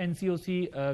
NCOC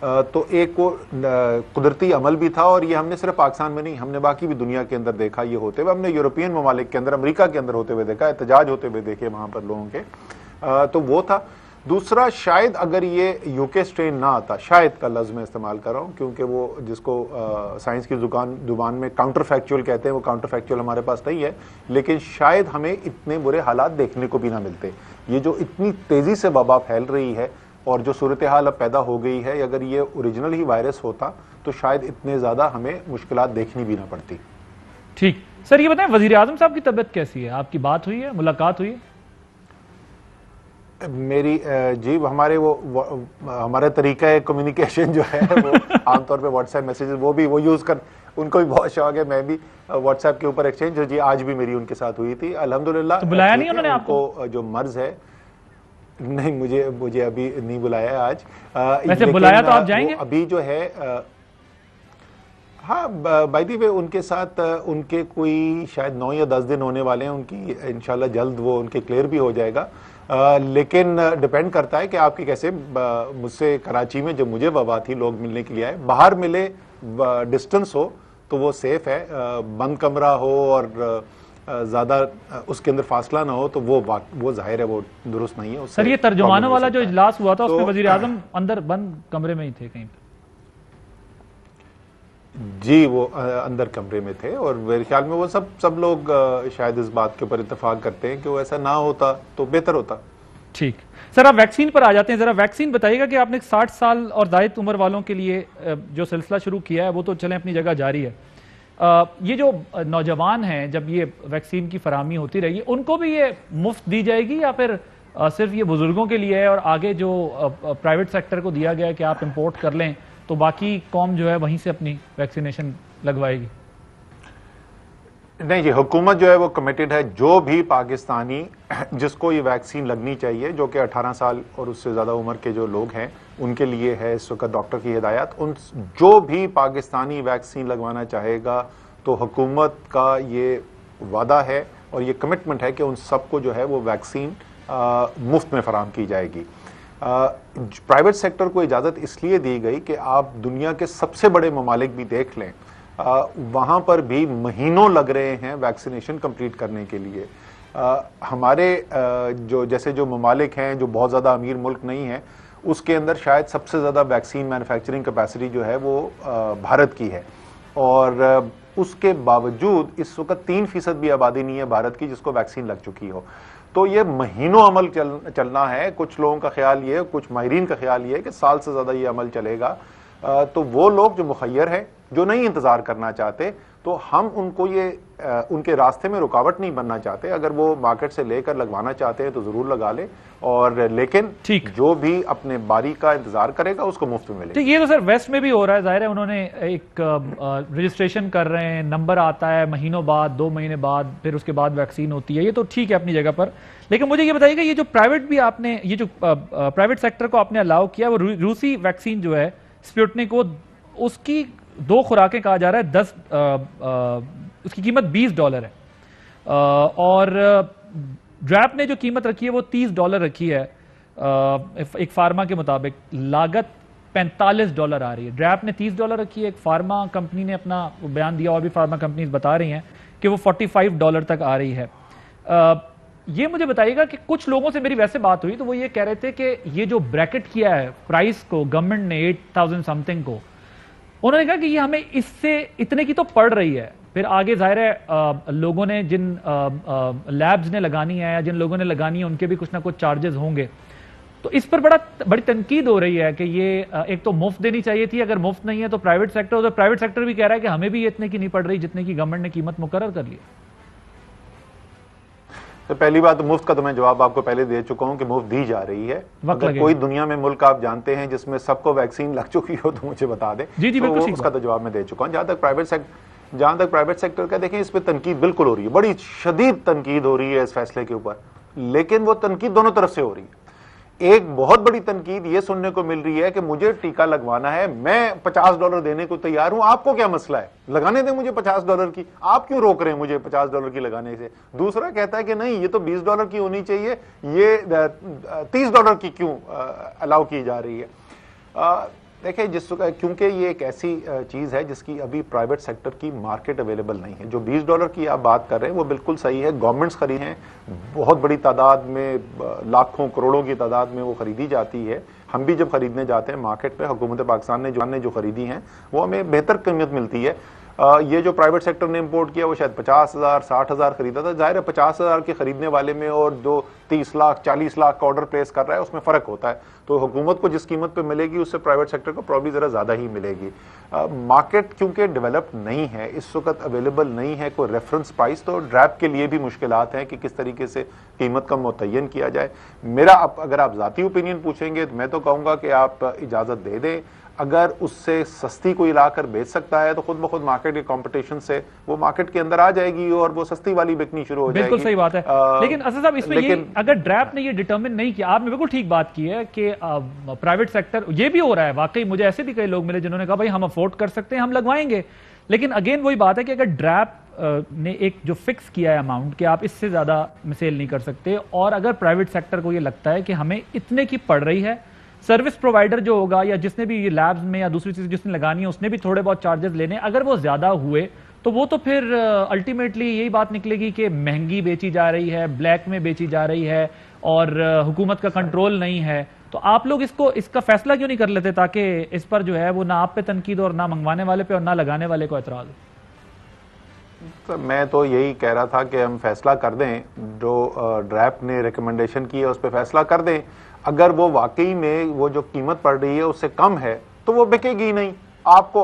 تو ایک وہ قدرتی عمل بھی تھا، اور یہ ہم نے صرف پاکستان میں نہیں، ہم نے باقی بھی دنیا کے اندر دیکھا یہ ہوتے ہوئے، ہم نے یورپین ممالک کے اندر، امریکہ کے اندر ہوتے ہوئے دیکھا، احتجاج ہوتے ہوئے دیکھے وہاں پر لوگوں کے، تو وہ تھا۔ دوسرا، شاید اگر یہ یو کے اسٹرین نہ آتا، شاید کا لفظ میں استعمال کر رہا ہوں کیونکہ وہ جس کو سائنس کی زبان میں کاؤنٹر فیکچول کہتے ہیں، وہ کاؤنٹر فیکچول ہمارے پاس نہیں ہے، لیکن شاید ہمیں اتنے برے حالات دیکھنے کو بھی نہ ملتے۔ یہ جو اتنی تیزی سے وبا پھیل رہی ہے اور جو صورتحال اب پیدا ہو گئی ہے، اگر یہ اوریجنل ہی وائرس ہوتا تو شاید اتنے زیادہ ہمیں مشکلات دیکھنی بھی نہ پڑتی۔ ٹھیک سر، یہ بتائیں وزیر اعظم صاحب کی طبیعت کیسی ہے؟ آپ کی بات ہوئی ہے، ملاقات ہوئی ہے؟ میری جی، ہمارا طریقہ کمیونیکیشن جو ہے وہ عام طور پہ واٹس ایپ میسیجز وہ یوز کر، ان کو بھی بہت شوق ہے، میں بھی واٹس ایپ کے اوپر ایکسچینج، جی آج بھی میری ان کے ساتھ ہوئی تھی الحمدللہ۔ تو بلایا نہیں انہوں نے آپ کو؟ جو مرض ہے، نہیں، مجھے ابھی نہیں بلایا ہے آج۔ ویسے بلایا تو آپ جائیں گے؟ ابھی جو ہے ہاں، بائی دی وے ان کے ساتھ ان کے کوئی شاید 9 یا 10 دن ہونے والے ہیں، ان کی انشاءاللہ جلد وہ ان کے کلیئر بھی ہو جائے گا، لیکن ڈیپینڈ کرتا ہے کہ آپ کی کیسے۔ مجھ سے کراچی میں جب مجھے وبا تھی، لوگ ملنے کے لیے آئے، باہر ملے، ڈسٹنس ہو تو وہ سیف ہے، بند کمرہ ہو اور زیادہ اس کے اندر فاصلہ نہ ہو تو وہ ظاہر ہے وہ درست نہیں ہے۔ سر، یہ ترجمانوں والا جو اجلاس ہوا تھا اس میں وزیر اعظم اندر بند کمرے میں ہی تھے کہیں پہ؟ جی، وہ اندر کمرے میں تھے، اور میرے خیال میں وہ سب لوگ شاید اس بات کے اوپر اتفاق کرتے ہیں کہ وہ ایسا نہ ہوتا تو بہتر ہوتا۔ ٹھیک سر، آپ ویکسین پر آ جاتے ہیں، ذرا ویکسین بتائیے گا کہ آپ نے 60 سال اور زائد عمر والوں کے لیے جو سلسلہ شروع کیا ہے وہ تو چلیں اپنی جگہ جاری ہے، یہ جو نوجوان ہیں جب یہ ویکسین کی فراہمی ہوتی رہی ان کو بھی یہ مفت دی جائے گی یا پھر صرف یہ بزرگوں کے لیے ہے اور آگے جو پرائیویٹ سیکٹر کو دیا گیا ہے کہ آپ امپورٹ کر لیں تو باقی قوم جو ہے وہیں سے اپنی ویکسینیشن لگوائے گی؟ نہیں جی، حکومت جو ہے وہ کمیٹڈ ہے، جو بھی پاکستانی جس کو یہ ویکسین لگنی چاہیے، جو کہ 18 سال اور اس سے زیادہ عمر کے جو لوگ ہیں ان کے لیے ہے اس وقت ڈاکٹر کی ہدایت، جو بھی پاکستانی ویکسین لگوانا چاہے گا تو حکومت کا یہ وعدہ ہے اور یہ کمٹمنٹ ہے کہ ان سب کو جو ہے وہ ویکسین مفت میں فراہم کی جائے گی۔ پرائیویٹ سیکٹر کو اجازت اس لیے دی گئی کہ آپ دنیا کے سب سے بڑے ممالک بھی دیکھ لیں، وہاں پر بھی مہینوں لگ رہے ہیں ویکسینیشن کمپلیٹ کرنے کے لیے۔ ہمارے جیسے جو ممالک ہیں جو بہت زیادہ امیر ملک نہیں ہیں، اس کے اندر شاید سب سے زیادہ ویکسین مینوفیکچرنگ کیپیسٹی جو ہے وہ بھارت کی ہے، اور اس کے باوجود اس وقت 3% بھی آبادی نہیں ہے بھارت کی جس کو ویکسین لگ چکی ہو۔ تو یہ مہینوں عمل چلنا ہے، کچھ لوگوں کا خیال یہ ہے، کچھ ماہرین کا خیال یہ ہے کہ سال سے زیادہ یہ عمل چلے گا۔ تو وہ لوگ جو مخیر ہیں، جو نہیں انتظار کرنا چاہتے، تو ہم ان کو ان کے راستے میں رکاوٹ نہیں بننا چاہتے، اگر وہ مارکیٹ سے لے کر لگوانا چاہتے ہیں تو ضرور لگا لیں، اور لیکن جو بھی اپنے باری کا انتظار کرے گا اس کو مفت میں ملے گا۔ یہ تو سر ویسٹ میں بھی ہو رہا ہے، ظاہر ہے انہوں نے ایک رجسٹریشن کر رہے ہیں، نمبر آتا ہے مہینوں بعد، 2 مہینے بعد، پھر اس کے بعد ویکسین ہوتی ہے، یہ تو ٹھیک ہے اپنی جگہ پر، لیکن مجھے یہ بتائیے کہ یہ جو پرائیویٹ بھی آپ نے، یہ جو پرائیویٹ سیکٹر کو آپ نے الاؤ کیا، وہ روسی ویکسین جو ہے اسپوٹنک، وہ اس کی 2 خوراکیں کہا جا رہا ہے اس کی قیمت $20 ہے، اور ڈریپ نے جو قیمت رکھی ہے وہ $30 رکھی ہے، ایک فارما کے مطابق لاگت $45 آ رہی ہے۔ ڈریپ نے $30 رکھی ہے، ایک فارما کمپنی نے اپنا بیان دیا، اور بھی فارما کمپنیز بتا رہی ہیں کہ وہ $45 تک آ رہی ہے۔ یہ مجھے بتائیے گا کہ کچھ لوگوں سے میری ویسے بات ہوئی تو وہ یہ کہہ رہے تھے کہ یہ جو بریکٹ کیا ہے پرائس کو گورنمنٹ نے 8000 سمتھنگ کو، انہوں نے کہا کہ یہ ہمیں اس سے اتنے کی تو پڑ رہی ہے، پھر آگے ظاہر ہے لوگوں نے جن لیبز نے لگانی ہے یا جن لوگوں نے لگانی ہے ان کے بھی کچھ نہ کچھ چارجز ہوں گے، تو اس پر بڑی تنقید ہو رہی ہے کہ یہ ایک تو مفت دینی چاہیے تھی، اگر مفت نہیں ہے تو پرائیویٹ سیکٹر بھی کہہ رہا ہے کہ ہمیں بھی اتنے کی نہیں پڑ رہی جتنے کی گورنمنٹ نے قیمت مقرر کر لی۔ تو پہلی بات مفت کا تو میں جواب آپ کو پہلے دے چکا ہوں کہ مفت دی جا رہی ہے، اگر کوئی دنیا میں ملک آپ جانتے ہیں جس میں سب کو ویکسین لگ چکی ہو تو مجھے بتا دیں، اس کا تو جواب میں دے چکا ہوں۔ جہاں تک پرائیویٹ سیکٹر کا دیکھیں، اس پہ تنقید بالکل ہو رہی ہے، بڑی شدید تنقید ہو رہی ہے اس فیصلے کے اوپر، لیکن وہ تنقید دونوں طرف سے ہو رہی ہے۔ ایک بہت بڑی تنقید یہ سننے کو مل رہی ہے کہ مجھے ٹیکہ لگوانا ہے، میں $50 دینے کو تیار ہوں، آپ کو کیا مسئلہ ہے، لگانے دیں مجھے $50 کی، آپ کیوں روک رہے ہیں مجھے $50 کی لگانے سے؟ دوسرا کہتا ہے کہ نہیں، یہ تو $20 کی ہونی چاہیے، یہ $30 کی کیوں الاؤ کی جا رہی ہے؟ دیکھیں کیونکہ یہ ایک ایسی چیز ہے جس کی ابھی پرائیویٹ سیکٹر کی مارکیٹ اویلیبل نہیں ہے. جو $20 کی آپ بات کر رہے ہیں وہ بالکل صحیح ہے, گورنمنٹس خرید ہیں, بہت بڑی تعداد میں, لاکھوں کروڑوں کی تعداد میں وہ خریدی جاتی ہے. ہم بھی جب خریدنے جاتے ہیں مارکیٹ پہ, حکومت پاکستان نے جو خریدی ہیں وہ ہمیں بہتر قیمت ملتی ہے. یہ جو پرائیویٹ سیکٹر نے امپورٹ کیا وہ شاید 50,000 60,000 خریدا تھا. ظاہر ہے 50,000 کے خریدنے والے میں اور جو 30 لاکھ 40 لاکھ کا آرڈر پلیس کر رہا ہے اس میں فرق ہوتا ہے. تو حکومت کو جس قیمت پہ ملے گی اس سے پرائیویٹ سیکٹر کو پرابلی ذرا زیادہ ہی ملے گی. مارکیٹ کیونکہ ڈیولپ نہیں ہے اس وقت, اویلیبل نہیں ہے کوئی ریفرنس پرائس, تو ڈریپ کے لیے بھی مشکلات ہیں کہ کس طریقے سے قیمت کا متعین کیا جائے. اگر آپ ذاتی اوپینین پوچھیں گے تو میں تو کہوں گا کہ آپ اجازت دے دیں. اگر اس سے سستی کوئی لا کر بیچ سکتا ہے تو خود بخود مارکیٹ کے کمپٹیشن سے وہ مارکیٹ کے اندر آ جائے گی اور وہ سستی والی بکنی شروع ہو جائے گی. بالکل صحیح بات ہے. لیکن اسد صاحب اس میں یہ اگر ڈریپ نے یہ ڈیٹرمن نہیں کیا, آپ نے بالکل ٹھیک بات کی ہے کہ پرائیویٹ سیکٹر یہ بھی ہو رہا ہے واقعی. مجھے ایسے بھی کئی لوگ ملے جنہوں نے کہا بھائی ہم افورڈ کر سکتے ہیں, ہم لگوائیں گے. لیکن اگین وہی بات ہے کہ اگر ڈریپ نے ایک جو فکس کیا ہے اماؤنٹ کہ آپ اس سے زیادہ سیل نہیں کر سکتے, اور اگر پرائیویٹ سیکٹر کو یہ لگتا ہے کہ ہمیں اتنے کی پڑ رہی ہے, سروس پرووائڈر جو ہوگا یا جس نے بھی یہ لیبز میں یا دوسری چیز جس نے لگانی ہے اس نے بھی تھوڑے بہت چارجز لینے, اگر وہ زیادہ ہوئے تو وہ تو پھر الٹیمیٹلی یہی بات نکلے گی کہ مہنگی بیچی جا رہی ہے, بلیک میں بیچی جا رہی ہے اور حکومت کا کنٹرول نہیں ہے. تو آپ لوگ اس کا فیصلہ کیوں نہیں کر لیتے تاکہ اس پر جو ہے وہ نہ آپ پہ تنقید اور نہ منگوانے والے پہ اور نہ لگانے والے کو اعتراض ہو؟ میں تو یہی کہہ رہا تھا کہ ہم فیصلہ کر دیں, جو ڈریپ نے ریکمنڈیشن کی ہے اس پہ فیصلہ کر دیں. اگر وہ واقعی میں وہ جو قیمت پڑ رہی ہے اس سے کم ہے تو وہ بکے گی نہیں. آپ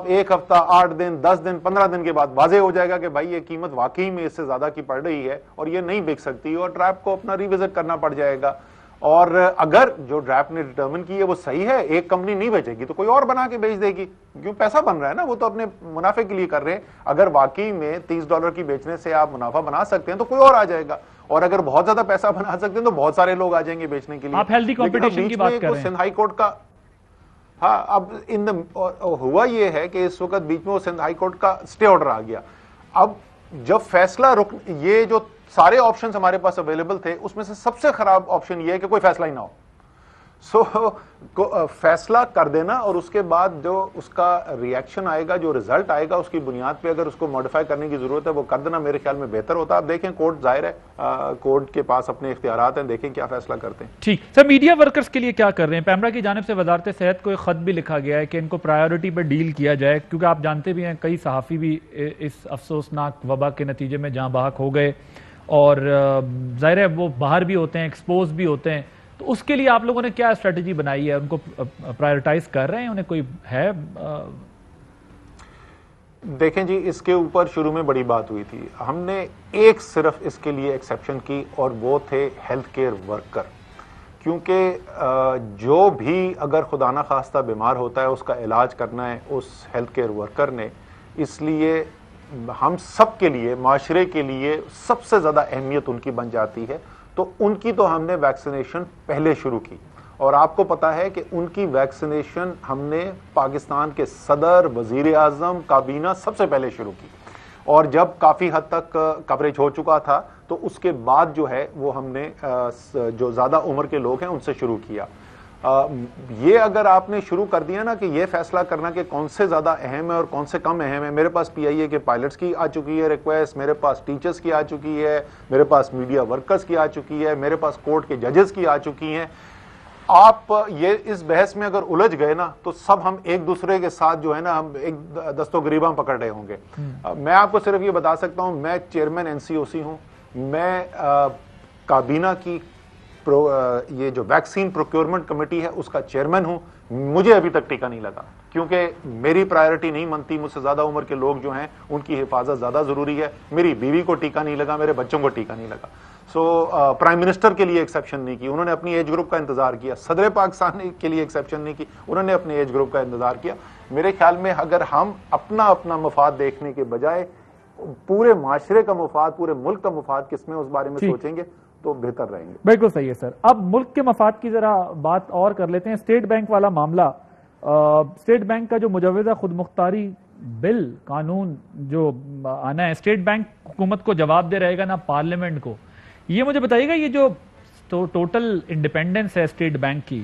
ایک ہفتہ 8 دن 10 دن 15 دن کے بعد واضح ہو جائے گا کہ بھائی یہ قیمت واقعی میں اس سے زیادہ کی پڑ رہی ہے اور یہ نہیں بک سکتی, اور ڈریپ کو اپنا ریوزٹ کرنا پڑ جائے گا. اور اگر جو ڈریپ نے ڈیٹرمن کی ہے وہ صحیح ہے, ایک کمپنی نہیں بیچے گی تو کوئی اور بنا کے بیچ دے گی, کیوں پیسہ بن رہا ہے نا, وہ تو اپنے منافع کے لیے کر رہے ہیں. اگر واقعی میں $30 کی بیچنے سے آپ منافع بنا سکتے ہیں تو کوئی اور آ جائے گا, اور اگر بہت زیادہ پیسہ بنا سکتے ہیں تو بہت سارے لوگ آ جائیں گے بیچنے کے لیے. آپ ہیلدی کمپٹیشن کی بات کر رہے ہیں. سندھ ہائی کورٹ کا اب ہوا یہ ہے کہ اس وقت بیچ میں وہ سندھ ہائی کورٹ کا اسٹے آرڈر آ گیا. اب جب فیصلہ یہ جو سارے آپشنز ہمارے پاس اویلیبل تھے اس میں سے سب سے خراب آپشن یہ ہے کہ کوئی فیصلہ ہی نہ ہو. فیصلہ کر دینا اور اس کے بعد جو اس کا ری ایکشن آئے گا, جو ریزلٹ آئے گا, اس کی بنیاد پہ اگر اس کو موڈیفائی کرنے کی ضرورت ہے وہ کر دینا میرے خیال میں بہتر ہوتا. آپ دیکھیں کورٹ ظاہر ہے, کورٹ کے پاس اپنے اختیارات ہیں, دیکھیں کیا فیصلہ کرتے ہیں. ٹھیک سر, میڈیا ورکرز کے لیے کیا کر رہے ہیں؟ پیمرا کی جانب سے وزارت صحت کو ایک خط بھی لکھا گیا ہے کہ ان کو پرائیورٹی پہ ڈیل کیا جائے, کیونکہ آپ جانتے بھی ہیں کئی صحافی بھی اس افسوسناک وبا کے نتیجے میں جاں بحق ہو گئے, اور ظاہر ہے وہ باہر بھی ہوتے ہیں, ایکسپوز بھی ہوتے ہیں. تو اس کے لیے آپ لوگوں نے کیا اسٹریٹجی بنائی ہے؟ ان کو پرائیورٹائز کر رہے ہیں, انہیں کوئی ہے؟ دیکھیں جی, اس کے اوپر شروع میں بڑی بات ہوئی تھی. ہم نے ایک صرف اس کے لیے ایکسیپشن کی اور وہ تھے ہیلتھ کیئر ورکر, کیونکہ جو بھی اگر خدا نہ خواستہ بیمار ہوتا ہے اس کا علاج کرنا ہے اس ہیلتھ کیئر ورکر نے. اس لیے ہم سب کے لیے, معاشرے کے لیے سب سے زیادہ اہمیت ان کی بن جاتی ہے. تو ان کی تو ہم نے ویکسینیشن پہلے شروع کی, اور آپ کو پتا ہے کہ ان کی ویکسینیشن ہم نے پاکستان کے صدر, وزیر اعظم, کابینہ سب سے پہلے شروع کی, اور جب کافی حد تک کوریج ہو چکا تھا تو اس کے بعد جو ہے وہ ہم نے جو زیادہ عمر کے لوگ ہیں ان سے شروع کیا. یہ اگر آپ نے شروع کر دیا نا کہ یہ فیصلہ کرنا کہ کون سے زیادہ اہم ہے اور کون سے کم اہم ہے, میرے پاس PIA کے پائلٹس کی آ چکی ہے ریکویسٹ, میرے پاس ٹیچرز کی آ چکی ہے, میرے پاس میڈیا ورکرز کی آ چکی ہے, میرے پاس کورٹ کے ججز کی آ چکی ہیں. آپ یہ اس بحث میں اگر الجھ گئے نا تو سب ہم ایک دوسرے کے ساتھ جو ہے نا ہم ایک دستوں گریباں پکڑ رہے ہوں گے. میں آپ کو صرف یہ بتا سکتا ہوں, میں چیئرمین NCOC ہوں, میں کابینہ کی یہ جو ویکسین پروکیورمنٹ کمیٹی ہے اس کا چیئرمین ہوں. مجھے ابھی تک ٹیکہ نہیں لگا کیونکہ میری پرائیورٹی نہیں بنتی. مجھ سے زیادہ عمر کے لوگ جو ہیں ان کی حفاظت زیادہ ضروری ہے. میری بیوی کو ٹیکہ نہیں لگا, میرے بچوں کو ٹیکہ نہیں لگا. پرائم منسٹر کے لیے ایکسیپشن نہیں کی, انہوں نے اپنی ایج گروپ کا انتظار کیا. صدر پاکستان کے لیے ایکسیپشن نہیں کی, انہوں نے اپنے ایج گروپ کا انتظار کیا. میرے خیال میں اگر ہم اپنا مفاد دیکھنے کے بجائے پورے معاشرے کا مفاد, پورے ملک کا مفاد کس میں, اس بارے میں سوچیں گے تو بہتر رہیں گے. بالکل صحیح ہے سر. اب ملک کے مفاد کی ذرا بات اور کر لیتے ہیں. اسٹیٹ بینک والا معاملہ, اسٹیٹ بینک کا جو مجوزہ خود مختاری بل قانون جو آنا ہے, اسٹیٹ بینک حکومت کو جواب دے رہے گا نہ پارلیمنٹ کو. یہ مجھے بتائیے گا, یہ جو ٹوٹل انڈیپینڈنس ہے اسٹیٹ بینک کی,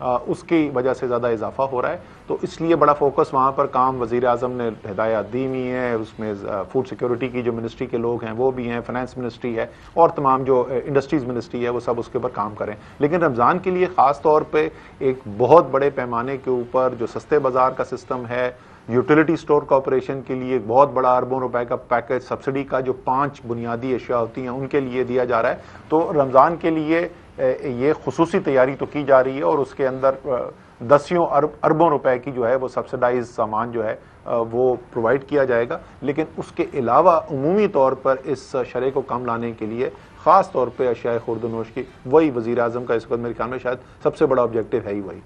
اس کی وجہ سے زیادہ اضافہ ہو رہا ہے. تو اس لیے بڑا فوکس وہاں پر کام وزیر اعظم نے ہدایات دی ہوئی ہیں. اس میں فوڈ سیکیورٹی کی جو منسٹری کے لوگ ہیں وہ بھی ہیں, فائنانس منسٹری ہے اور تمام جو انڈسٹریز منسٹری ہے وہ سب اس کے اوپر کام کریں. لیکن رمضان کے لیے خاص طور پہ ایک بہت بڑے پیمانے کے اوپر جو سستے بازار کا سسٹم ہے, یوٹیلیٹی سٹور کارپوریشن کے لیے ایک بہت بڑا اربوں روپے کا پیکج سبسڈی کا جو 5 بنیادی اشیاء ہوتی ہیں ان کے لیے دیا جا رہا ہے. تو رمضان کے لیے یہ خصوصی تیاری تو کی جا رہی ہے اور اس کے اندر دسیوں اربوں روپے کی جو ہے وہ سبسڈائز سامان جو ہے وہ پرووائڈ کیا جائے گا. لیکن اس کے علاوہ عمومی طور پر اس شرح کو کم لانے کے لیے خاص طور پہ اشیاء خورد و نوش کی وہی وزیر اعظم کا اس وقت میرے خیال میں شاید سب سے بڑا آبجیکٹو ہے ہی وہی.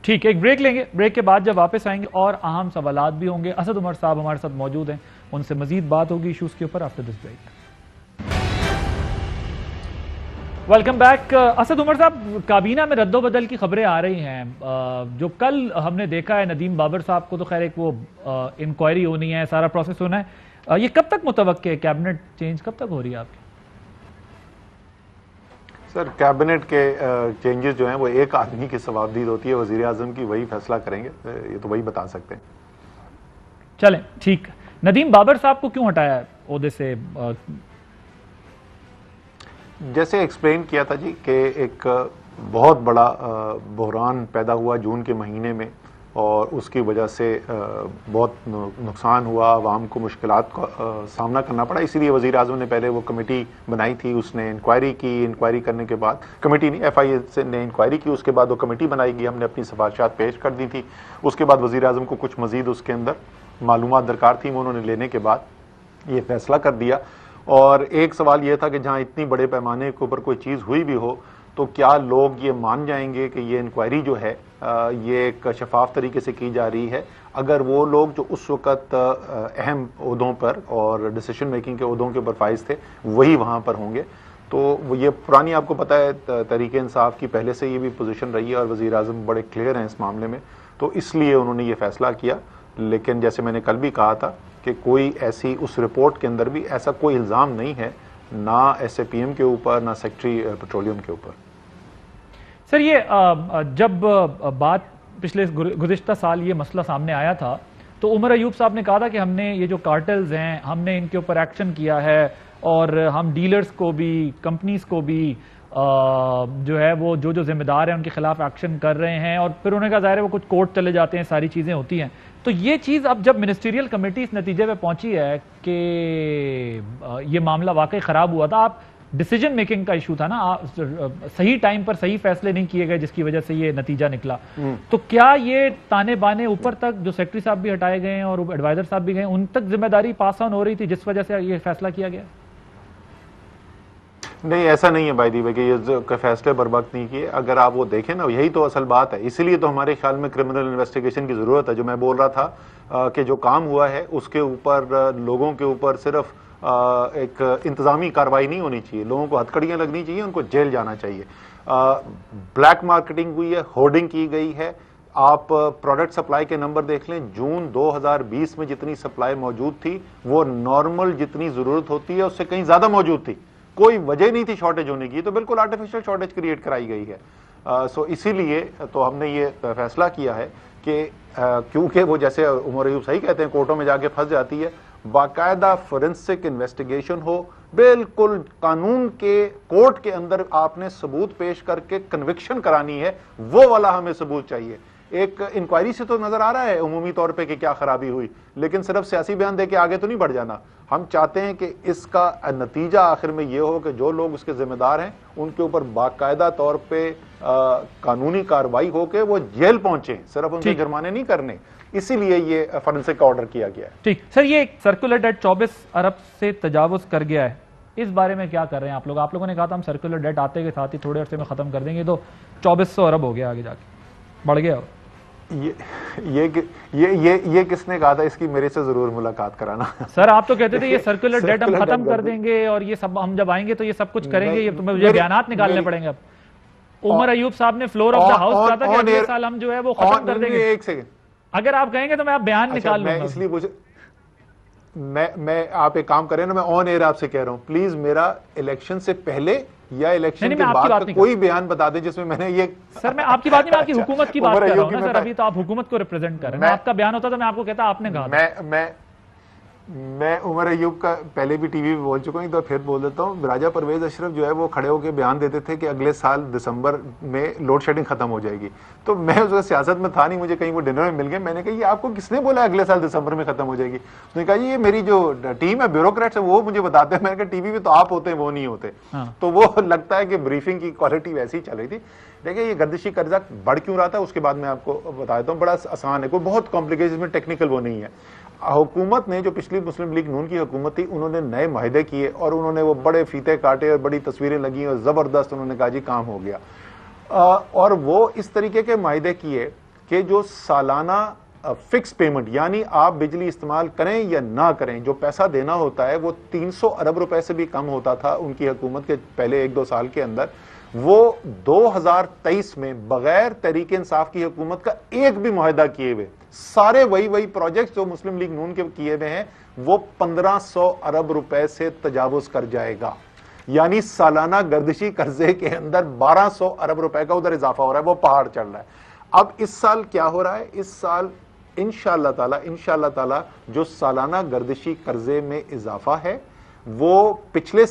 ٹھیک ہے, ایک بریک لیں گے. بریک کے بعد جب واپس آئیں گے اور اہم سوالات بھی ہوں گے. اسد عمر صاحب ہمارے ساتھ موجود ہیں, ان سے مزید بات ہوگی ایشوز کے اوپر after this break. Welcome back. Asad Umar sahab, کابینہ میں رد و بدل کی خبریں آ رہی ہیں. جو کل ہم نے دیکھا ہے ندیم بابر صاحب کو, تو خیر ایک وہ انکوائری ہونی ہے, سارا پروسیس ہونا ہے. یہ کب تک متوقع ہے, کیبنٹ چینج کب تک ہو رہی ہے آپ کی؟ سر کیبنٹ کے چینجز جو ہیں وہ ایک آدمی کی صوابدید ہوتی ہے, وزیر اعظم کی, وہی فیصلہ کریں گے, یہ تو وہی بتا سکتے ہیں. چلیں ٹھیک. ندیم بابر صاحب کو کیوں ہٹایا ہے عہدے سے؟ جیسے ایکسپلین کیا تھا جی کہ ایک بہت بڑا بحران پیدا ہوا جون کے مہینے میں اور اس کی وجہ سے بہت نقصان ہوا, عوام کو مشکلات کا سامنا کرنا پڑا. اسی لیے وزیر اعظم نے پہلے وہ کمیٹی بنائی تھی, اس نے انکوائری کی. انکوائری کرنے کے بعد کمیٹی نہیں, ایف آئی اے سے نے انکوائری کی, اس کے بعد وہ کمیٹی بنائی گئی, ہم نے اپنی سفارشات پیش کر دی تھی. اس کے بعد وزیر اعظم کو کچھ مزید اس کے اندر معلومات درکار تھی, وہ انہوں نے لینے کے بعد یہ فیصلہ کر دیا. اور ایک سوال یہ تھا کہ جہاں اتنی بڑے پیمانے کے اوپر کوئی چیز ہوئی بھی ہو تو کیا لوگ یہ مان جائیں گے کہ یہ انکوائری جو ہے یہ ایک شفاف طریقے سے کی جا رہی ہے. اگر وہ لوگ جو اس وقت اہم عہدوں پر اور ڈیسیشن میکنگ کے عہدوں کے اوپر فائز تھے وہی وہاں پر ہوں گے, تو یہ پرانی آپ کو پتہ ہے تحریک انصاف کی پہلے سے یہ بھی پوزیشن رہی ہے اور وزیر اعظم بڑے کلیئر ہیں اس معاملے میں, تو اس لیے انہوں نے یہ فیصلہ کیا. لیکن جیسے میں نے کل بھی کہا تھا کہ کوئی ایسی اس رپورٹ کے اندر بھی ایسا کوئی الزام نہیں ہے, نہ ایس اے پی ایم کے اوپر نہ سیکٹری پیٹرولیم کے اوپر. سر یہ جب بات پچھلے گزشتہ سال یہ مسئلہ سامنے آیا تھا تو عمر ایوب صاحب نے کہا تھا کہ ہم نے یہ جو کارٹلز ہیں ہم نے ان کے اوپر ایکشن کیا ہے اور ہم ڈیلرز کو بھی, کمپنیز کو بھی جو ہے وہ جو ذمہ دار ہیں ان کے خلاف ایکشن کر رہے ہیں. اور پھر انہوں نے کہا ظاہر ہے وہ کچھ کورٹ چلے جاتے ہیں, ساری چیزیں ہوتی ہیں. تو یہ چیز اب جب منسٹریل کمیٹی اس نتیجے پہ پہنچی ہے کہ یہ معاملہ واقعی خراب ہوا تھا, آپ ڈیسیجن میکنگ کا ایشو تھا نا, صحیح ٹائم پر صحیح فیصلے نہیں کیے گئے جس کی وجہ سے یہ نتیجہ نکلا, تو کیا یہ تانے بانے اوپر تک جو سیکرٹری صاحب بھی ہٹائے گئے ہیں اور ایڈوائزر صاحب بھی گئے ان تک ذمہ داری پاس آن ہو رہی تھی جس وجہ سے یہ فیصلہ کیا گیا؟ نہیں, ایسا نہیں ہے بھائی دی کہ یہ فیصلے بر وقت نہیں کیے. اگر آپ وہ دیکھیں نا, یہی تو اصل بات ہے. اسی لیے تو ہمارے خیال میں کرمنل انویسٹیگیشن کی ضرورت ہے. جو میں بول رہا تھا کہ جو کام ہوا ہے اس کے اوپر لوگوں کے اوپر صرف ایک انتظامی کارروائی نہیں ہونی چاہیے, لوگوں کو ہتھکڑیاں لگنی چاہیے, ان کو جیل جانا چاہیے. بلیک مارکیٹنگ ہوئی ہے, ہورڈنگ کی گئی ہے. آپ پروڈکٹ سپلائی کے نمبر دیکھ لیں, جون 2020 میں جتنی سپلائی موجود تھی وہ نارمل جتنی ضرورت ہوتی ہے اس سے کہیں زیادہ موجود تھی. کوئی وجہ نہیں تھی شارٹیج ہونے کی, تو بالکل آرٹیفیشل شارٹیج کریٹ کرائی گئی ہے. سو اسی لیے تو ہم نے یہ فیصلہ کیا ہے کہ کیونکہ وہ جیسے عمر ایوب صحیح کہتے ہیں کورٹوں میں جا کے پھنس جاتی ہے, باقاعدہ فورنسک انویسٹیگیشن ہو, بالکل قانون کے کورٹ کے اندر آپ نے ثبوت پیش کر کے کنوکشن کرانی ہے, وہ والا ہمیں ثبوت چاہیے. ایک انکوائری سے تو نظر آ رہا ہے عمومی طور پہ کہ کیا خرابی ہوئی, لیکن صرف سیاسی بیان دے کے آگے تو نہیں بڑھ جانا. ہم چاہتے ہیں کہ اس کا نتیجہ آخر میں یہ ہو کہ جو لوگ اس کے ذمہ دار ہیں ان کے اوپر باقاعدہ طور پہ قانونی کارروائی ہو کے وہ جیل پہنچیں, صرف ان سے جرمانے نہیں کرنے. اسی لیے یہ فورنسک کا آرڈر کیا گیا ہے. ٹھیک سر, یہ سرکولر ڈیٹ 24 ارب سے تجاوز کر گیا ہے, اس بارے میں کیا کر رہے ہیں آپ لوگ؟ آپ لوگوں نے کہا تھا ہم سرکولر ڈیٹ آتے کے ساتھ ہی تھوڑے عرصے میں ختم کر دیں گے, تو 2400 ارب ہو گیا, آگے جا کے بڑھ گیا. یہ کس نے کہا تھا؟ اس کی میرے سے ضرور ملاقات کرانا. سر آپ تو کہتے تھے یہ سرکولر ڈیٹ ہم ختم کر دیں گے اور یہ سب ہم جب آئیں گے تو یہ سب کچھ کریں گے, یہ تمہیں مجھے بیانات نکالنے پڑیں گے. اب عمر ایوب صاحب نے فلور آف دا ہاؤس کہا تھا کہ اگلے سال ہم جو ہے وہ ختم کر دیں گے. ایک سیکنڈ, اگر آپ کہیں گے تو میں آپ بیان نکال لوں گا. اس لیے میں آپ ایک کام کریں نا, میں آن ایئر آپ سے کہہ رہا ہوں, پلیز میرا الیکشن سے پہلے یا الیکشن کے بعد کا کوئی بیان بتا دیں جس میں نے یہ. سر میں آپ کی بات نہیں, میں آپ کی حکومت کی بات کر رہا ہوں نا سر, ابھی تو آپ حکومت کو ریپرزینٹ کر رہے ہیں. آپ کا بیان ہوتا تو میں آپ کو کہتا آپ نے کہا. میں عمر ایوب کا پہلے بھی ٹی وی پہ بول چکا ہوں, تو پھر بول دیتا ہوں. راجہ پرویز اشرف جو ہے وہ کھڑے ہو کے بیان دیتے تھے کہ اگلے سال دسمبر میں لوڈ شیڈنگ ختم ہو جائے گی. تو میں اس وقت سیاست میں تھا نہیں, مجھے کہیں وہ ڈنر میں مل گئے. میں نے کہا یہ آپ کو کس نے بولا اگلے سال دسمبر میں ختم ہو جائے گی؟ اس نے کہا یہ میری جو ٹیم ہے بیوروکریٹس ہے وہ مجھے بتاتے ہیں. میں نے کہا ٹی وی پہ تو آپ ہوتے ہیں, وہ نہیں ہوتے. تو وہ لگتا ہے کہ بریفنگ کی کوالٹی ویسی ہی چل رہی تھی. دیکھیں یہ گردشی قرضہ بڑھ کیوں رہا تھا اس کے بعد میں آپ کو بتا دیتا ہوں. بڑا آسان ہے, کوئی بہت کمپلیکیشن میں ٹیکنیکل وہ نہیں ہے. حکومت نے جو پچھلی مسلم لیگ نون کی حکومت تھی, انہوں نے نئے معاہدے کیے اور انہوں نے وہ بڑے فیتے کاٹے اور بڑی تصویریں لگی اور زبردست انہوں نے کہا جی کام ہو گیا. اور وہ اس طریقے کے معاہدے کیے کہ جو سالانہ فکس پیمنٹ, یعنی آپ بجلی استعمال کریں یا نہ کریں, جو پیسہ دینا ہوتا ہے وہ 300 ارب روپے سے بھی کم ہوتا تھا ان کی حکومت کے پہلے 1-2 سال کے اندر. وہ 2023 میں بغیر تحریک انصاف کی حکومت کا ایک بھی معاہدہ کیے ہوئے سارے وہی پروجیکٹس جو مسلم لیگ نون کے کیے ہوئے ہیں وہ 1500 ارب روپے سے تجاوز کر جائے گا. یعنی سالانہ گردشی قرضے کے اندر 1200 ارب روپے کا ادھر اضافہ ہو رہا ہے, وہ پہاڑ چڑھ رہا ہے. اب اس سال کیا ہو رہا ہے؟ اس سال انشاءاللہ تعالی جو سالانہ گردشی قرضے میں اضافہ ہے وہ پچھلے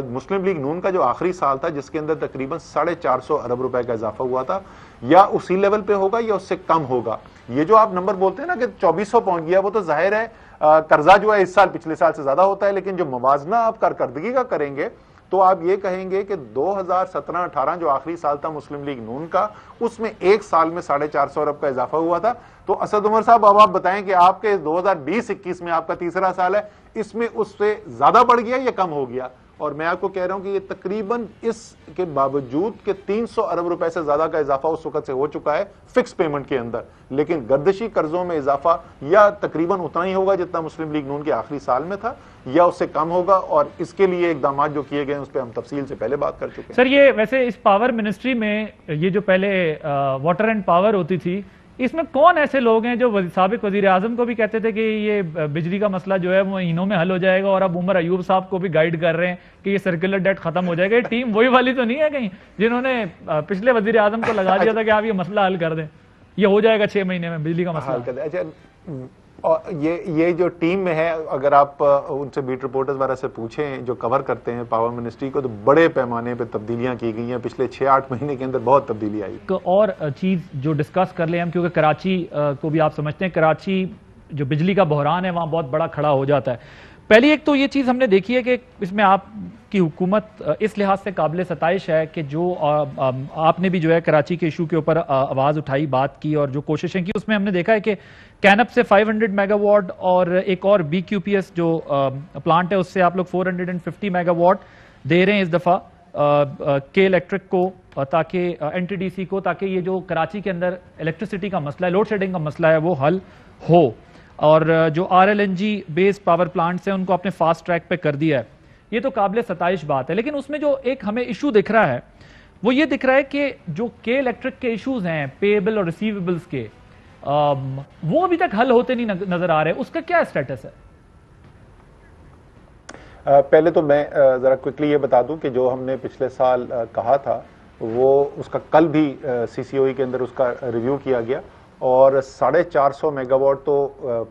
مسلم لیگ نون کا جو آخری سال تھا جس کے اندر تقریباً 450 ارب روپے کا اضافہ ہوا تھا, یا اسی لیول پہ ہوگا یا اس سے کم ہوگا. یہ جو آپ نمبر بولتے ہیں نا کہ 2400 پہنچ گیا, وہ تو ظاہر ہے قرضہ جو ہے اس سال پچھلے سال سے زیادہ ہوتا ہے, لیکن جو موازنہ آپ کارکردگی کا کریں گے تو آپ یہ کہیں گے کہ 2017-18 جو آخری سال تھا مسلم لیگ نون کا, اس میں ایک سال میں 450 ارب کا اضافہ ہوا تھا. تو اسد عمر صاحب اب آپ بتائیں کہ آپ کے 2020-21 میں آپ کا تیسرا سال ہے, اس میں اس سے زیادہ بڑھ گیا یا کم ہو گیا؟ اور میں آپ کو کہہ رہا ہوں کہ یہ تقریباً اس کے باوجود کہ 300 ارب روپے سے زیادہ کا اضافہ اس وقت سے ہو چکا ہے فکس پیمنٹ کے اندر, لیکن گردشی قرضوں میں اضافہ یا تقریباً اتنا ہی ہوگا جتنا مسلم لیگ نون کے آخری سال میں تھا, یا اس سے کم ہوگا. اور اس کے لیے اقدامات جو کیے گئے ہیں اس پہ ہم تفصیل سے پہلے بات کر چکے ہیں. سر یہ ویسے اس پاور منسٹری میں یہ جو پہلے واٹر اینڈ پاور ہوتی تھی, اس میں کون ایسے لوگ ہیں جو سابق وزیر اعظم کو بھی کہتے تھے کہ یہ بجلی کا مسئلہ جو ہے وہ مہینوں میں حل ہو جائے گا, اور اب عمر ایوب صاحب کو بھی گائیڈ کر رہے ہیں کہ یہ سرکولر ڈیٹ ختم ہو جائے گا؟ یہ ٹیم وہی والی تو نہیں ہے کہیں جنہوں نے پچھلے وزیر اعظم کو لگا دیا تھا کہ آپ یہ مسئلہ حل کر دیں, یہ ہو جائے گا 6 مہینے میں بجلی کا مسئلہ حل کر دیں؟ اچھا, یہ جو ٹیم میں ہے, اگر آپ ان سے بیٹ رپورٹرز وغیرہ سے پوچھیں جو کور کرتے ہیں پاور منسٹری کو, تو بڑے پیمانے پہ تبدیلیاں کی گئی ہیں پچھلے 6-8 مہینے کے اندر, بہت تبدیلی آئی. ایک اور چیز جو ڈسکس کر لیں ہم, کیونکہ کراچی کو بھی آپ سمجھتے ہیں, کراچی جو بجلی کا بحران ہے وہاں بہت بڑا کھڑا ہو جاتا ہے. پہلی ایک تو یہ چیز ہم نے دیکھی ہے کہ اس میں آپ کی حکومت اس لحاظ سے قابل ستائش ہے کہ جو آپ نے بھی جو ہے کراچی کے ایشو کے اوپر آواز اٹھائی, بات کی اور جو کوششیں کی, اس میں ہم نے دیکھا ہے کہ کینپ سے 500 میگا واٹ اور ایک اور BQPS جو پلانٹ ہے اس سے آپ لوگ 450 میگا واٹ دے رہے ہیں اس دفعہ کے الیکٹرک کو, تاکہ NTDC کو, تاکہ یہ جو کراچی کے اندر الیکٹریسٹی کا مسئلہ ہے, لوڈ شیڈنگ کا مسئلہ ہے, وہ حل ہو. اور جو RLNG بیس پاور پلانٹس ہیں ان کو آپ نے فاسٹ ٹریک پہ کر دیا ہے, یہ تو قابل ستائش بات ہے. لیکن اس میں جو ایک ہمیں ایشو دکھ رہا ہے وہ یہ دکھ رہا ہے کہ جو کے الیکٹرک کے ایشوز ہیں پیبل اور ریسیویبلز کے, وہ ابھی تک حل ہوتے نہیں نظر آ رہے. اس کا کیا اسٹیٹس ہے؟ پہلے تو میں ذرا کوئکلی یہ بتا دوں کہ جو ہم نے پچھلے سال کہا تھا وہ اس کا کل بھی CCOE کے اندر اس کا ریویو کیا گیا, اور 450 میگا واٹ تو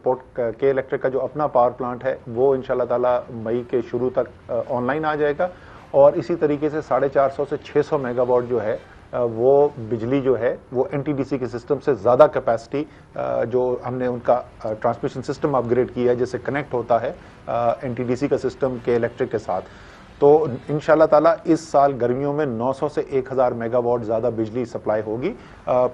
پورٹ کے الیکٹرک کا جو اپنا پاور پلانٹ ہے وہ انشاءاللہ تعالی مئی کے شروع تک آن لائن آ جائے گا. اور اسی طریقے سے 450 سے 600 میگا واٹ جو ہے وہ بجلی جو ہے وہ NTDC کے سسٹم سے زیادہ کیپیسٹی, جو ہم نے ان کا ٹرانسمیشن سسٹم اپ گریڈ کیا ہے جس سے کنیکٹ ہوتا ہے NTDC کا سسٹم کے الیکٹرک کے ساتھ, تو انشاءاللہ تعالی اس سال گرمیوں میں 900 سے 1000 میگا واٹ زیادہ بجلی سپلائی ہوگی.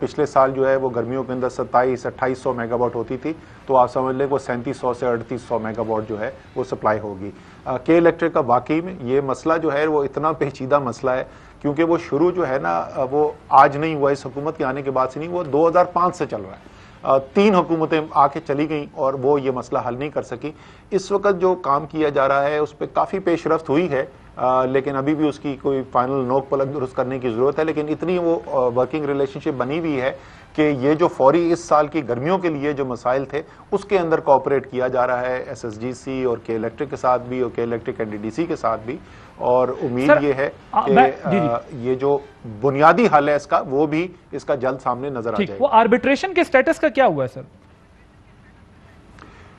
پچھلے سال جو ہے وہ گرمیوں کے اندر 2700-2800 میگا واٹ ہوتی تھی, تو آپ سمجھ لیں وہ 3700 سے 3800 میگا واٹ جو ہے وہ سپلائی ہوگی. کے الیکٹرک کا واقعی میں یہ مسئلہ جو ہے وہ اتنا پیچیدہ مسئلہ ہے, کیونکہ وہ شروع جو ہے نا وہ آج نہیں ہوا, اس حکومت کے آنے کے بعد سے نہیں, وہ 2005 سے چل رہا ہے. 3 حکومتیں آ کے چلی گئیں اور وہ یہ مسئلہ حل نہیں کر سکی. اس وقت جو کام کیا جا رہا ہے اس پہ کافی پیش رفت ہوئی ہے, لیکن ابھی بھی اس کی کوئی فائنل نوک پلک درست کرنے کی ضرورت ہے. لیکن اتنی وہ ورکنگ ریلیشن شپ بنی ہوئی ہے کہ یہ جو فوری اس سال کی گرمیوں کے لیے جو مسائل تھے اس کے اندر کوآپریٹ کیا جا رہا ہے SSGC اور کے الیکٹرک کے ساتھ بھی اور کے الیکٹرک NDDC کے ساتھ بھی. اور امید یہ ہے کہ یہ جو بنیادی حل ہے اس کا وہ بھی اس کا جلد سامنے نظر آ جائے گا. وہ آربیٹریشن کے سٹیٹس کا کیا ہوا ہے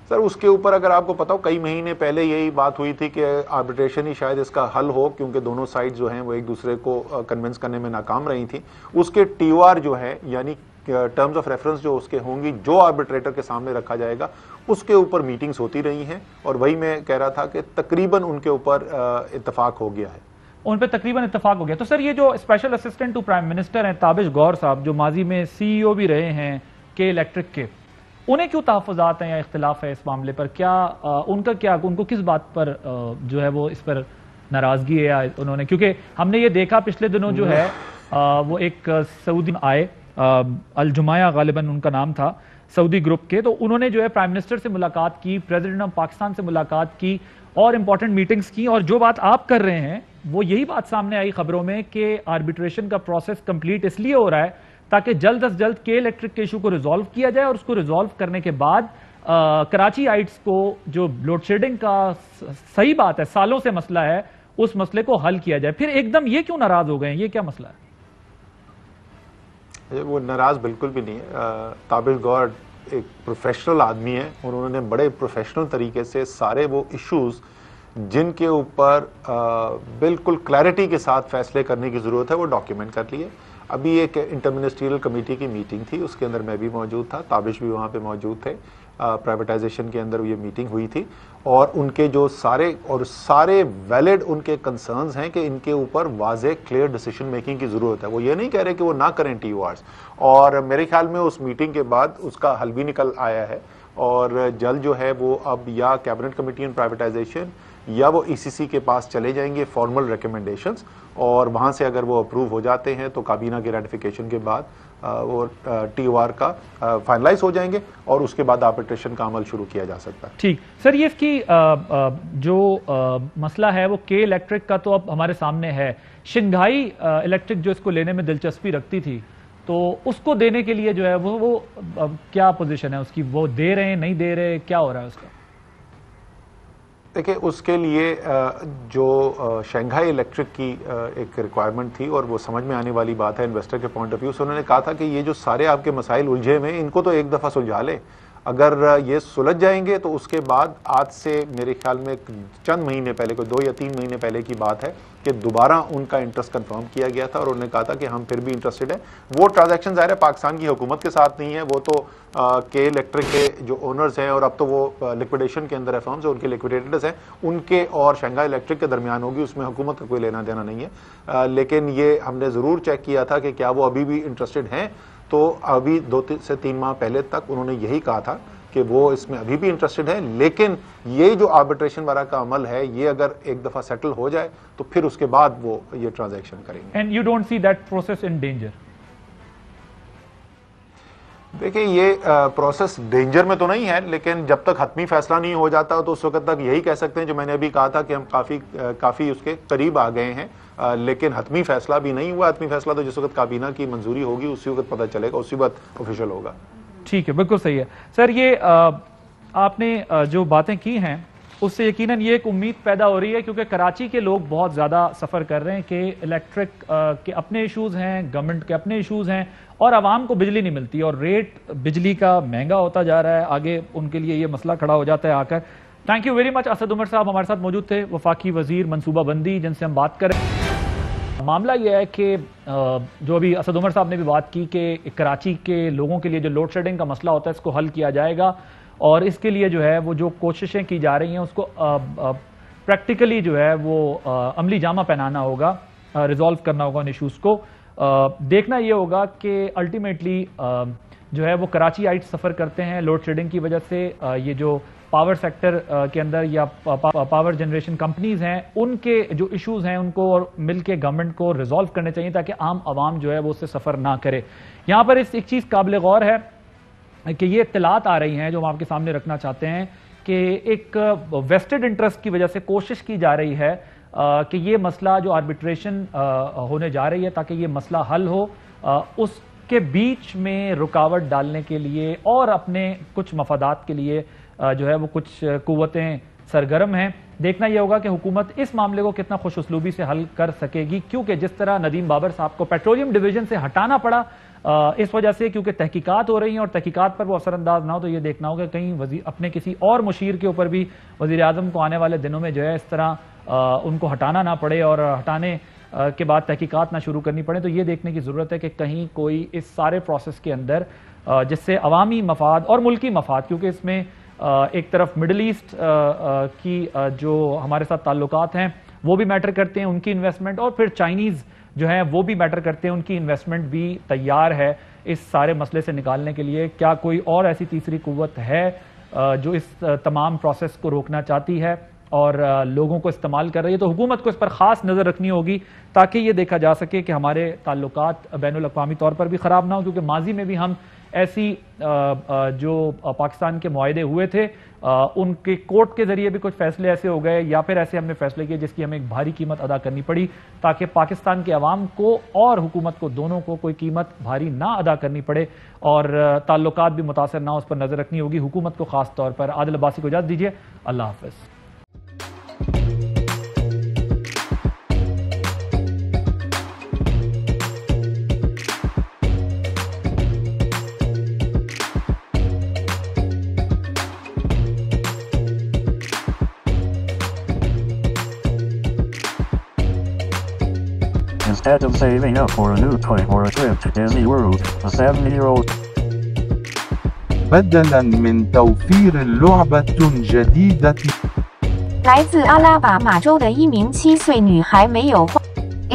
سر اس کے اوپر اگر آپ کو پتا ہو کئی مہینے پہلے یہی بات ہوئی تھی کہ آربیٹریشن ہی شاید اس کا حل ہو, کیونکہ دونوں سائڈ جو ہیں وہ ایک دوسرے کو کنونس کرنے میں ناکام رہی تھی. اس کے TOR جو ہے یعنی ٹرمز آف ریفرنس جو اس کے ہوں گی جو آربیٹریٹر کے سامنے رکھا جائے گا اس کے اوپر میٹنگز ہوتی رہی ہیں, اور وہی میں کہہ رہا تھا کہ تقریباً ان کے اوپر اتفاق ہو گیا ہے. ان پہ تقریباً اتفاق ہو گیا. تو سر یہ جو special assistant to prime minister ہیں تابش غور صاحب, جو ماضی میں CEO بھی رہے ہیں کے الیکٹرک کے, انہیں کیوں تحفظات ہیں یا اختلاف ہے اس معاملے پر؟ کیا ان کو کس بات پر جو ہے وہ اس پر ناراضگی ہے انہوں نے؟ کیونکہ ہم نے یہ دیکھا پچھلے دنوں جو ہے وہ ایک سعودی آئے, الجمایہ غالباً ان کا نام تھا, سعودی گروپ کے, تو انہوں نے جو ہے پرائم منسٹر سے ملاقات کی, پریزیڈنٹ آف پاکستان سے ملاقات کی اور امپورٹنٹ میٹنگز کی. اور جو بات آپ کر رہے ہیں وہ یہی بات سامنے آئی خبروں میں کہ آربیٹریشن کا پروسیس کمپلیٹ اس لیے ہو رہا ہے تاکہ جلد از جلد کے الیکٹرک کے ایشو کو ریزالو کیا جائے, اور اس کو ریزالو کرنے کے بعد کراچی آئٹس کو جو لوڈ شیڈنگ کا صحیح بات ہے سالوں سے مسئلہ ہے اس مسئلے کو حل کیا جائے. پھر ایک دم یہ کیوں ناراض ہو گئے ہیں, یہ کیا مسئلہ ہے؟ وہ ناراض بالکل بھی نہیں ہے. تابش غور ایک پروفیشنل آدمی ہے اور انہوں نے بڑے پروفیشنل طریقے سے سارے وہ ایشوز جن کے اوپر بالکل کلیئرٹی کے ساتھ فیصلے کرنے کی ضرورت ہے وہ ڈاکیومنٹ کر لیے. ابھی ایک انٹر منسٹریل کمیٹی کی میٹنگ تھی, اس کے اندر میں بھی موجود تھا, تابش بھی وہاں پہ موجود تھے. پرائیویٹائزیشن کے اندر یہ میٹنگ ہوئی تھی اور ان کے جو سارے ویلڈ ان کے کنسرنز ہیں کہ ان کے اوپر واضح کلیئر ڈیسیشن میکنگ کی ضرورت ہے. وہ یہ نہیں کہہ رہے کہ وہ نہ کریں TORs, اور میرے خیال میں اس میٹنگ کے بعد اس کا حل بھی نکل آیا ہے, اور جلد جو ہے وہ اب یا کیبنٹ کمیٹی آن پرائیویٹائزیشن یا وہ ECC کے پاس چلے جائیں گے فارمل ریکمنڈیشنز, اور وہاں سے اگر وہ اپروو ہو جاتے ہیں تو کابینہ کی ریٹیفیکیشن کے بعد وہ TOR کا فائنلائز ہو جائیں گے اور اس کے بعد آربیٹریشن کا عمل شروع کیا جا سکتا ہے. ٹھیک سر, یہ اس کی جو مسئلہ ہے وہ کے الیکٹرک کا تو اب ہمارے سامنے ہے. شنگھائی الیکٹرک جو اس کو لینے میں دلچسپی رکھتی تھی تو اس کو دینے کے لیے جو ہے وہ کیا پوزیشن ہے اس کی؟ وہ دے رہے ہیں, نہیں دے رہے, کیا ہو رہا ہے اس کا؟ دیکھیں اس کے لیے جو شنگھائی الیکٹرک کی ایک ریکوائرمنٹ تھی اور وہ سمجھ میں آنے والی بات ہے انویسٹر کے پوائنٹ آف ویو سے, انہوں نے کہا تھا کہ یہ جو سارے آپ کے مسائل الجھے ہوئے ہیں ان کو تو ایک دفعہ سلجھا لیں. اگر یہ سلجھ جائیں گے تو اس کے بعد آج سے میرے خیال میں چند مہینے پہلے, کوئی 2 یا 3 مہینے پہلے کی بات ہے کہ دوبارہ ان کا انٹرسٹ کنفرم کیا گیا تھا اور انہوں نے کہا تھا کہ ہم پھر بھی انٹرسٹڈ ہیں. وہ ٹرانزیکشن ظاہر ہے پاکستان کی حکومت کے ساتھ نہیں ہے, وہ تو کے الیکٹرک کے جو اونرز ہیں اور اب تو وہ لکویڈیشن کے اندر ہے فرمز, ان کے لکویڈیٹرز ہیں, ان کے اور شنگھائی الیکٹرک کے درمیان ہوگی, اس میں حکومت کا کوئی لینا دینا نہیں ہے. لیکن یہ ہم نے ضرور چیک کیا تھا کہ کیا وہ ابھی بھی انٹرسٹڈ ہیں, تو ابھی 2 سے 3 ماہ پہلے تک انہوں نے یہی کہا تھا کہ وہ اس میں ابھی بھی انٹرسٹڈ ہیں. لیکن یہ جو آربیٹریشن والا کا عمل ہے یہ اگر ایک دفعہ سیٹل ہو جائے تو پھر اس کے بعد وہ یہ ٹرانزیکشن کریں گے. And you don't see that process in danger? دیکھیں یہ پروسیس ڈینجر میں تو نہیں ہے, لیکن جب تک حتمی فیصلہ نہیں ہو جاتا تو اس وقت تک یہی کہہ سکتے ہیں جو میں نے ابھی کہا تھا کہ ہم کافی اس کے قریب آ گئے ہیں, لیکن حتمی فیصلہ بھی نہیں ہوا. حتمی فیصلہ تو جس وقت کابینہ کی منظوری ہوگی اسی وقت پتہ چلے گا, اسی وقت آفیشیل ہوگا. ٹھیک ہے, بالکل صحیح ہے سر. یہ آپ نے جو باتیں کی ہیں اس سے یقیناً یہ ایک امید پیدا ہو رہی ہے, کیونکہ کراچی کے لوگ بہت زیادہ سفر کر رہے ہیں کہ الیکٹرک کے اپنے ایشوز ہیں, گورنمنٹ کے اپنے ایشوز ہیں, اور عوام کو بجلی نہیں ملتی اور ریٹ بجلی کا مہنگا ہوتا جا رہا ہے. آگے ان کے لیے یہ مسئلہ کھڑا ہو جاتا ہے آ کر. Thank you very much. Asad Umar sahab ہمارے ساتھ موجود تھے, وفاقی وزیر منصوبہ بندی, جن سے ہم بات کریں. معاملہ یہ ہے کہ جو ابھی اسد عمر صاحب نے بھی بات کی کہ کراچی کے لوگوں کے لیے جو لوڈ شیڈنگ کا مسئلہ ہوتا ہے اس کو حل کیا جائے گا, اور اس کے لیے جو ہے وہ جو کوششیں کی جا رہی ہیں اس کو پریکٹیکلی جو ہے وہ عملی جامہ پہنانا ہوگا, ریزالو کرنا ہوگا ان ایشوز کو. دیکھنا یہ ہوگا کہ الٹیمیٹلی جو ہے وہ کراچی آئٹ سفر کرتے ہیں لوڈ شیڈنگ کی وجہ سے. یہ جو پاور سیکٹر کے اندر یا پاور جنریشن کمپنیز ہیں ان کے جو ایشوز ہیں ان کو مل کے گورنمنٹ کو ریزالو کرنے چاہیے تاکہ عام عوام جو ہے وہ اس سے سفر نہ کرے. یہاں پر ایک چیز قابل غور ہے کہ یہ اطلاعات آ رہی ہیں جو ہم آپ کے سامنے رکھنا چاہتے ہیں کہ ایک ویسٹڈ انٹرسٹ کی وجہ سے کوشش کی جا رہی ہے کہ یہ مسئلہ جو آربیٹریشن ہونے جا رہی ہے تاکہ یہ مسئلہ حل ہو، اس کے بیچ میں رکاوٹ ڈالنے کے لیے اور اپنے کچھ مفادات کے لیے جو ہے وہ کچھ قوتیں سرگرم ہیں۔ دیکھنا یہ ہوگا کہ حکومت اس معاملے کو کتنا خوش اسلوبی سے حل کر سکے گی، کیونکہ جس طرح ندیم بابر صاحب کو پیٹرولیم ڈویژن سے ہٹانا پڑا اس وجہ سے کیونکہ تحقیقات ہو رہی ہیں اور تحقیقات پر وہ اثر انداز نہ ہو، تو یہ دیکھنا ہوگا کہیں اپنے کسی اور مشیر کے اوپر بھی وزیر اعظم کو آنے والے دنوں میں جو ہے اس طرح ان کو ہٹانا نہ پڑے اور ہٹانے کے بعد تحقیقات نہ شروع کرنی پڑے۔ تو یہ دیکھنے کی ضرورت ہے کہ کہیں کوئی اس سارے پروسیس کے اندر جس سے عوامی مفاد اور ملکی مفاد، کیونکہ اس میں ایک طرف مڈل ایسٹ کی جو ہمارے ساتھ تعلقات ہیں وہ بھی میٹر کرتے ہیں، ان کی انویسٹمنٹ، اور پھر چائنیز جو ہیں وہ بھی میٹر کرتے ہیں، ان کی انویسٹمنٹ بھی تیار ہے اس سارے مسئلے سے نکالنے کے لیے۔ کیا کوئی اور ایسی تیسری قوت ہے جو اس تمام پروسیس کو روکنا چاہتی ہے اور لوگوں کو استعمال کر رہی ہے؟ تو حکومت کو اس پر خاص نظر رکھنی ہوگی تاکہ یہ دیکھا جا سکے کہ ہمارے تعلقات بین الاقوامی طور پر بھی خراب نہ ہو، کیونکہ ماضی میں بھی ہم ایسی جو پاکستان کے معاہدے ہوئے تھے ان کے کورٹ کے ذریعے بھی کچھ فیصلے ایسے ہو گئے یا پھر ایسے ہم نے فیصلے کیے جس کی ہمیں ایک بھاری قیمت ادا کرنی پڑی، تاکہ پاکستان کے عوام کو اور حکومت کو دونوں کو کوئی قیمت بھاری نہ ادا کرنی پڑے اور تعلقات بھی متاثر نہ ہو، اس پر نظر رکھنی ہوگی حکومت کو خاص طور پر۔ عادل عباسی کو اجازت دیجیے، اللہ حافظ۔ Instead of saving up for a new toy or a trip to Disney World, a 7-year-old بدلاً من توفير لعبة جديدة 来自阿拉巴马州的一名7岁女孩没有花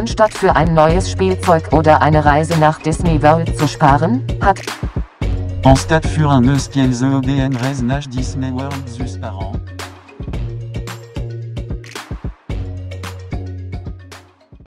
Anstatt für ein neues Spielzeug oder eine Reise nach Disney World zu sparen, hat En stade für un eus kiel ze odn rez nach Disney World zus par an.